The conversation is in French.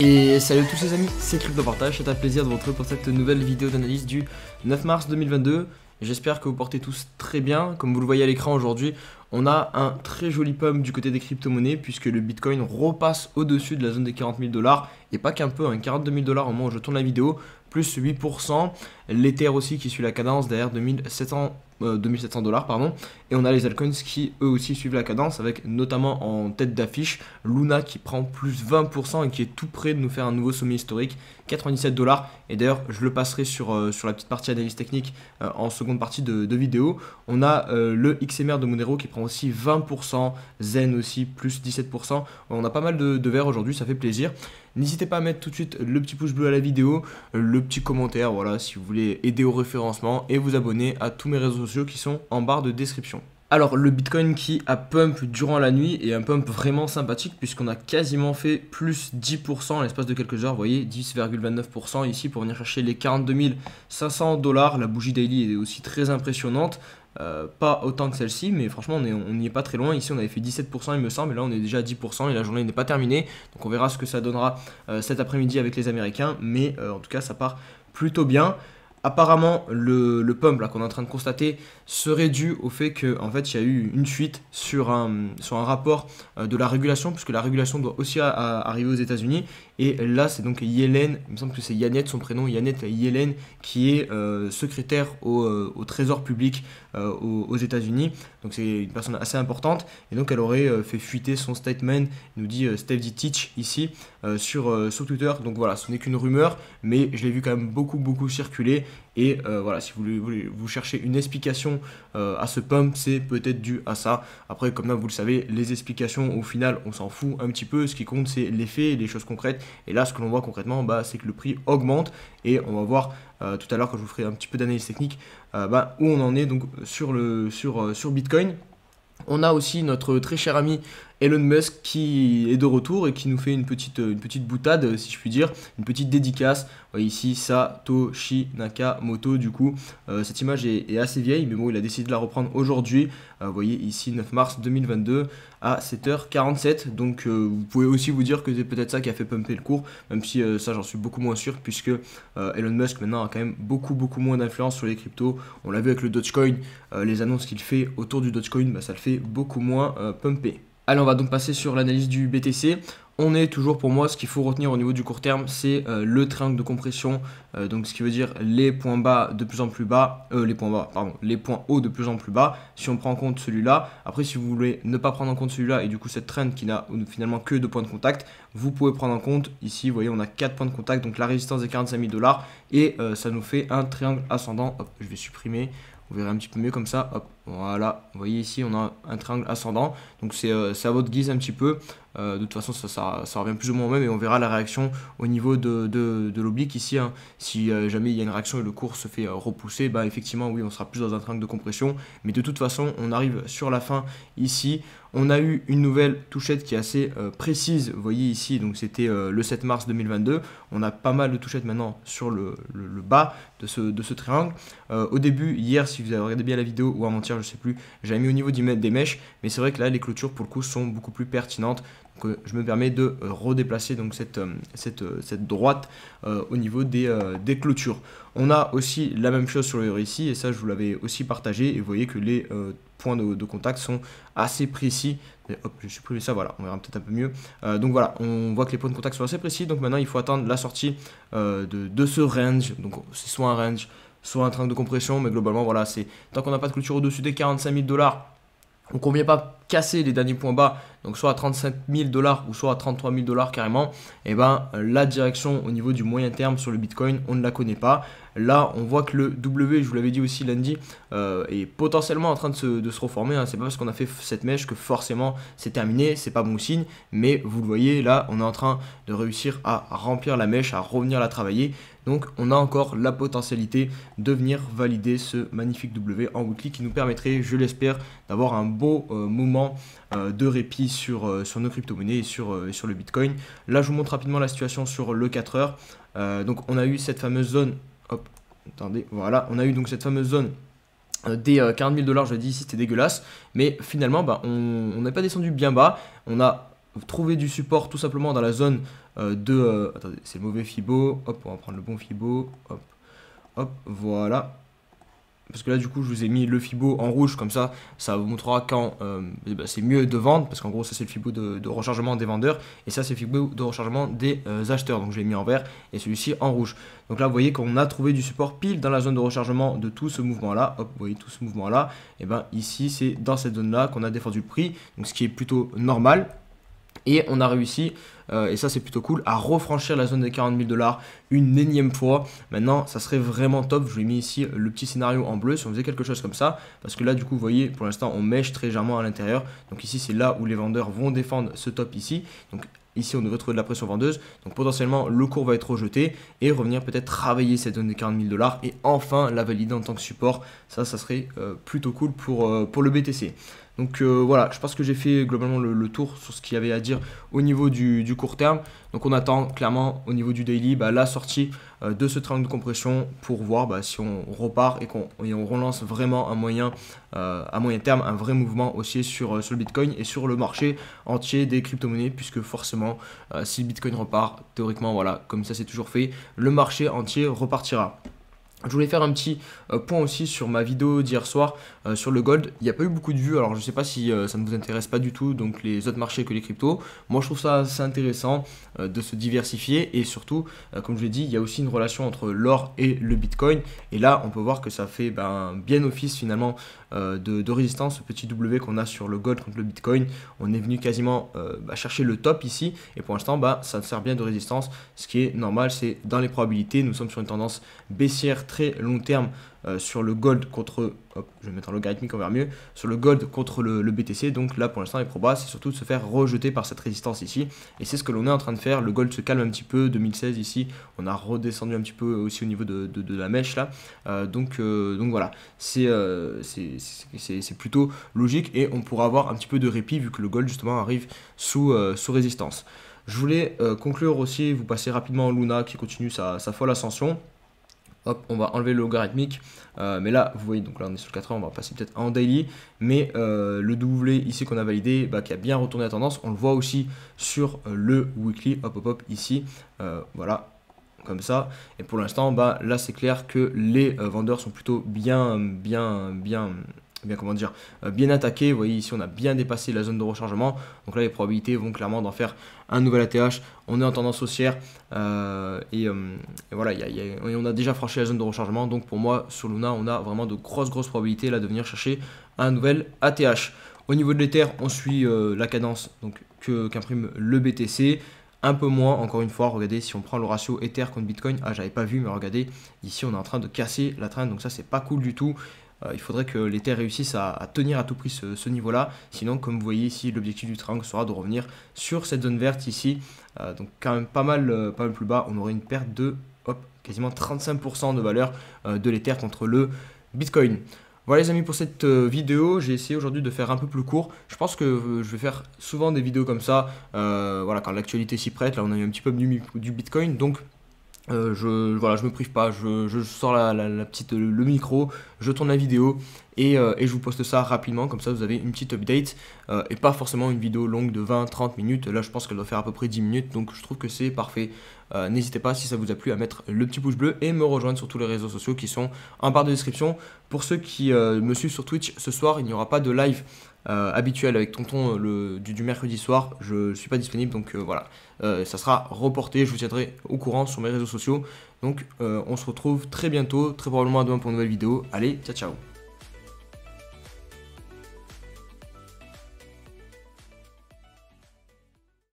Et salut tous les amis, c'est CryptoPartage, c'est un plaisir de vous retrouver pour cette nouvelle vidéo d'analyse du 9 mars 2022. J'espère que vous portez tous très bien. Comme vous le voyez à l'écran aujourd'hui, on a un très joli pump du côté des crypto-monnaies puisque le Bitcoin repasse au-dessus de la zone des 40 000 $ et pas qu'un peu, 42 000 $ au moment où je tourne la vidéo, plus 8%. L'Ether aussi qui suit la cadence derrière 2700 $, pardon. Et on a les altcoins qui eux aussi suivent la cadence avec notamment en tête d'affiche Luna qui prend plus 20% et qui est tout près de nous faire un nouveau sommet historique, 97 $. Et d'ailleurs je le passerai sur la petite partie analyse technique en seconde partie de vidéo. On a le XMR de Monero qui prend aussi 20%, Zen aussi plus 17%. On a pas mal de verts aujourd'hui, ça fait plaisir. N'hésitez pas à mettre tout de suite le petit pouce bleu à la vidéo, le petit commentaire, voilà, si vous voulez aider au référencement et vous abonner à tous mes réseaux sociaux qui sont en barre de description. Alors le Bitcoin qui a pump durant la nuit et un pump vraiment sympathique puisqu'on a quasiment fait plus 10% à l'espace de quelques heures, vous voyez 10,29% ici pour venir chercher les 42 500 $. La bougie daily est aussi très impressionnante. Pas autant que celle-ci, mais franchement on n'y est pas très loin. Ici on avait fait 17% il me semble, et là on est déjà à 10% et la journée n'est pas terminée. Donc on verra ce que ça donnera cet après-midi avec les Américains, mais en tout cas ça part plutôt bien. Apparemment, le pump là qu'on est en train de constater serait dû au fait qu'en fait il y a eu une fuite sur un rapport de la régulation, puisque la régulation doit aussi arriver aux États-Unis. Et là, c'est donc Yellen, il me semble que c'est Yannette son prénom, Yannette Yellen, qui est secrétaire au Trésor public aux États-Unis. Donc c'est une personne assez importante. Et donc elle aurait fait fuiter son statement, nous dit Steve Teach ici sur Twitter. Donc voilà, ce n'est qu'une rumeur, mais je l'ai vu quand même beaucoup circuler. Et voilà, si vous cherchez une explication à ce pump, c'est peut-être dû à ça. Après, comme là, vous le savez, les explications, au final, on s'en fout un petit peu. Ce qui compte, c'est les faits, les choses concrètes. Et là, ce que l'on voit concrètement, c'est que le prix augmente. Et on va voir tout à l'heure, quand je vous ferai un petit peu d'analyse technique, où on en est donc sur Bitcoin. On a aussi notre très cher ami Elon Musk qui est de retour et qui nous fait une petite boutade, si je puis dire, une petite dédicace. Ici, Satoshi Nakamoto, du coup, cette image est assez vieille, mais bon, il a décidé de la reprendre aujourd'hui. Vous voyez ici, 9 mars 2022 à 7h47. Donc, vous pouvez aussi vous dire que c'est peut-être ça qui a fait pumper le cours, même si ça, j'en suis beaucoup moins sûr, puisque Elon Musk maintenant a quand même beaucoup moins d'influence sur les cryptos. On l'a vu avec le Dogecoin, les annonces qu'il fait autour du Dogecoin, ça le fait beaucoup moins pumper. Allez, on va donc passer sur l'analyse du BTC. On est toujours, pour moi, ce qu'il faut retenir au niveau du court terme, c'est le triangle de compression. Donc ce qui veut dire les points bas de plus en plus bas, les points hauts de plus en plus bas, si on prend en compte celui-là. Après, si vous voulez ne pas prendre en compte celui-là et du coup cette trend qui n'a finalement que 2 points de contact, vous pouvez prendre en compte, ici, vous voyez, on a 4 points de contact, donc la résistance des 45 000 $, et ça nous fait un triangle ascendant. Hop, je vais supprimer. Vous verrez un petit peu mieux comme ça, hop, voilà, vous voyez ici on a un triangle ascendant, donc c'est à votre guise un petit peu, de toute façon ça revient plus ou moins au même et on verra la réaction au niveau de l'oblique ici, hein. Si jamais il y a une réaction et le cours se fait repousser, effectivement oui on sera plus dans un triangle de compression, mais de toute façon on arrive sur la fin ici. On a eu une nouvelle touchette qui est assez précise, vous voyez ici, donc c'était le 7 mars 2022. On a pas mal de touchettes maintenant sur le bas de ce triangle. Au début, hier, si vous avez regardé bien la vidéo, ou avant-hier, je sais plus, j'avais mis au niveau des mèches, mais c'est vrai que là, les clôtures, pour le coup, sont beaucoup plus pertinentes. Donc, je me permets de redéplacer donc, cette droite au niveau des clôtures. On a aussi la même chose sur le euro ici, et ça, je vous l'avais aussi partagé, et vous voyez que les points de contact sont assez précis. Et hop, je supprime ça, voilà, on verra peut-être un peu mieux. Donc voilà, on voit que les points de contact sont assez précis, donc maintenant il faut attendre la sortie de ce range. Donc c'est soit un range, soit un triangle de compression, mais globalement voilà, c'est tant qu'on n'a pas de clôture au-dessus des 45 000 $, on ne convient pas casser les derniers points bas, donc soit à 35 000 $ ou soit à 33 000 $ carrément, et la direction au niveau du moyen terme sur le Bitcoin, on ne la connaît pas. Là, on voit que le W, je vous l'avais dit aussi lundi, est potentiellement en train de se reformer. Hein. C'est pas parce qu'on a fait cette mèche que forcément c'est terminé, c'est pas bon signe. Mais vous le voyez, là, on est en train de réussir à remplir la mèche, à revenir la travailler. Donc, on a encore la potentialité de venir valider ce magnifique W en weekly qui nous permettrait, je l'espère, d'avoir un beau moment de répit sur nos crypto-monnaies et sur le Bitcoin. Là, je vous montre rapidement la situation sur le 4 heures. Donc, on a eu cette fameuse zone. Hop, attendez, voilà, on a eu donc cette fameuse zone des 40 000 $, je l'ai dit ici, c'était dégueulasse, mais finalement, on n'est pas descendu bien bas, on a trouvé du support tout simplement dans la zone attendez, c'est le mauvais Fibo. Hop, on va prendre le bon Fibo. Hop, hop, voilà. Parce que là du coup je vous ai mis le Fibo en rouge, comme ça vous montrera quand c'est mieux de vendre, parce qu'en gros ça c'est le Fibo de rechargement des vendeurs et ça c'est le Fibo de rechargement des acheteurs, donc je l'ai mis en vert et celui-ci en rouge. Donc là vous voyez qu'on a trouvé du support pile dans la zone de rechargement de tout ce mouvement là. Hop, vous voyez tout ce mouvement là, et ben ici c'est dans cette zone là qu'on a défendu le prix, donc ce qui est plutôt normal. Et on a réussi, et ça c'est plutôt cool, à refranchir la zone des 40 000 $ une énième fois. Maintenant ça serait vraiment top, je vous ai mis ici le petit scénario en bleu si on faisait quelque chose comme ça. Parce que là du coup vous voyez pour l'instant on mèche très légèrement à l'intérieur. Donc ici c'est là où les vendeurs vont défendre ce top ici. Donc ici on devrait trouver de la pression vendeuse. Donc potentiellement le cours va être rejeté et revenir peut-être travailler cette zone des 40 000 $ et enfin la valider en tant que support. Ça serait plutôt cool pour le BTC. Donc voilà, je pense que j'ai fait globalement le tour sur ce qu'il y avait à dire au niveau du court terme. Donc on attend clairement au niveau du daily la sortie de ce triangle de compression pour voir si on repart et qu'on relance vraiment à moyen terme un vrai mouvement haussier sur le Bitcoin et sur le marché entier des crypto-monnaies, puisque forcément si le Bitcoin repart, théoriquement voilà, comme ça c'est toujours fait, le marché entier repartira. Je voulais faire un petit point aussi sur ma vidéo d'hier soir sur le gold. Il n'y a pas eu beaucoup de vues, alors je ne sais pas si ça ne vous intéresse pas du tout, donc les autres marchés que les cryptos. Moi je trouve ça assez intéressant de se diversifier et surtout, comme je l'ai dit, il y a aussi une relation entre l'or et le Bitcoin. Et là on peut voir que ça fait bien office finalement de résistance, ce petit W qu'on a sur le gold contre le Bitcoin. On est venu quasiment chercher le top ici et pour l'instant ça sert bien de résistance. Ce qui est normal, c'est dans les probabilités, nous sommes sur une tendance baissière très long terme sur le gold contre, hop, je vais mettre en logarithmique, on verra mieux, sur le gold contre le BTC. Donc là pour l'instant les probas c'est surtout de se faire rejeter par cette résistance ici et c'est ce que l'on est en train de faire. Le gold se calme un petit peu, 2016 ici on a redescendu un petit peu aussi au niveau de la mèche là, donc voilà, c'est plutôt logique et on pourra avoir un petit peu de répit vu que le gold justement arrive sous résistance. Je voulais conclure aussi, vous passer rapidement en Luna qui continue sa folle ascension. Hop, on va enlever le logarithmique, mais là vous voyez, donc là on est sur le 4 heures, on va passer peut-être en daily, mais le doublé ici qu'on a validé, qui a bien retourné la tendance, on le voit aussi sur le weekly, hop ici, voilà, comme ça. Et pour l'instant là c'est clair que les vendeurs sont plutôt bien attaqué. Vous voyez ici on a bien dépassé la zone de rechargement, donc là les probabilités vont clairement d'en faire un nouvel ATH. On est en tendance haussière et voilà, on a déjà franchi la zone de rechargement, donc pour moi sur Luna on a vraiment de grosses probabilités là de venir chercher un nouvel ATH. Au niveau de l'Ether on suit la cadence qu'imprime le BTC. Un peu moins, encore une fois, regardez, si on prend le ratio Ether contre Bitcoin, j'avais pas vu, mais regardez, ici on est en train de casser la trend, donc ça c'est pas cool du tout. Il faudrait que l'Ether réussisse à tenir à tout prix ce niveau-là. Sinon, comme vous voyez ici, l'objectif du triangle sera de revenir sur cette zone verte ici. Donc quand même pas mal plus bas. On aurait une perte de quasiment 35% de valeur de l'Ether contre le Bitcoin. Voilà les amis pour cette vidéo, j'ai essayé aujourd'hui de faire un peu plus court. Je pense que je vais faire souvent des vidéos comme ça, voilà, quand l'actualité s'y prête. Là on a eu un petit peu du Bitcoin, donc je me prive pas, je sors le micro, je tourne la vidéo et je vous poste ça rapidement, comme ça vous avez une petite update et pas forcément une vidéo longue de 20-30 minutes. Là je pense qu'elle doit faire à peu près 10 minutes, donc je trouve que c'est parfait. N'hésitez pas, si ça vous a plu, à mettre le petit pouce bleu et me rejoindre sur tous les réseaux sociaux qui sont en barre de description. Pour ceux qui me suivent sur Twitch, ce soir il n'y aura pas de live habituel avec Tonton du mercredi soir. Je ne suis pas disponible, donc voilà, ça sera reporté. Je vous tiendrai au courant sur mes réseaux sociaux. Donc on se retrouve très bientôt, très probablement à demain pour une nouvelle vidéo. Allez, ciao ciao.